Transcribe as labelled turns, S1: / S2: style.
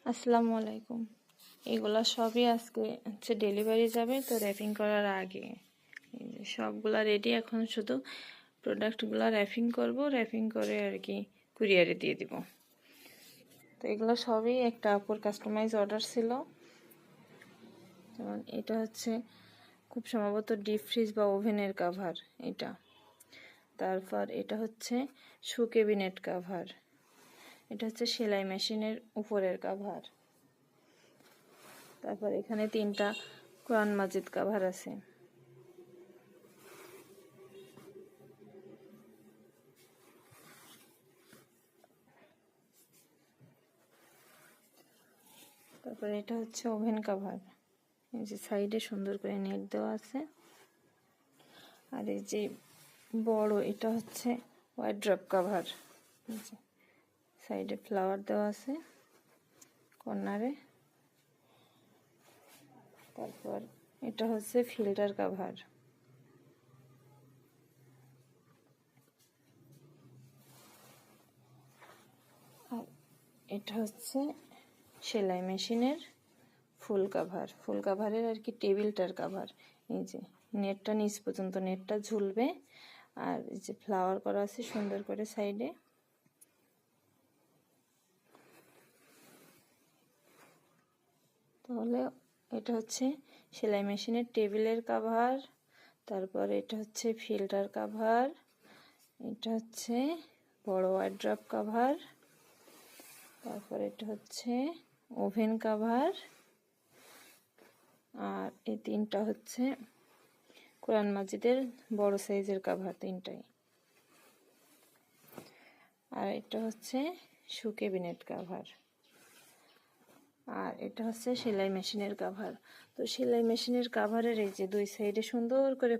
S1: আসসালামু আলাইকুম। এগুলা সবই আজকে ডেলিভারি যাবে, তো র্যাপিং করার আগে এই যে সবগুলা রেডি। এখন শুধু প্রোডাক্টগুলো র্যাপিং করব, র্যাপিং করে আর কি কুরিয়ারে দিয়ে দিব। তো এগুলো সবই একটা আপুর কাস্টমাইজ অর্ডার ছিল। যেমন এটা হচ্ছে খুব সম্ভবত ডিপ ফ্রিজ বা ওভেনের কাভার এটা। তারপর এটা হচ্ছে শু ক্যাবিনেট কাভার। এটা হচ্ছে সেলাই মেশিনের উপরের কাভার। তারপর এখানে 3টা কোরআন মাজিদ কাভার আছে। তারপরে এটা হচ্ছে ওভেন কাভার। এই যে সাইডে সুন্দর করে নেট দেওয়া আছে। আর এই যে বড় এটা হচ্ছে ওয়ার্ড্রপ কাভার। সাইডে ফ্লাওয়ার দেওয়া আছে কর্নারে। তারপর এটা হচ্ছে ফিল্টার কাভার। আর এটা হচ্ছে সেলাই মেশিনের ফুল কাভার। ফুল কাভারের আর কি টেবিলটার কাভার। এই যে নেটটা নিচ পর্যন্ত নেটটা ঝুলবে। আর এই যে ফ্লাওয়ার করা আছে সুন্দর করে সাইডে। তাহলে এটা হচ্ছে সেলাই মেশিনের টেবিলের কাভার। তারপর এটা হচ্ছে ফিল্টার কাভার। এটা হচ্ছে বড় ওয়ার্ড্রপ কাভার। তারপর এটা হচ্ছে ওভেন কাভার। আর এই 3টা হচ্ছে কোরআন মাজিদের বড় সাইজের কাভার 3টাই। আর এটা হচ্ছে শু ক্যাবিনেট কাভার। আর এটা হচ্ছে সেলাই মেশিনের কাভার। তো সেলাই মেশিনের কাভারের এই যে 2 সাইডে সুন্দর করে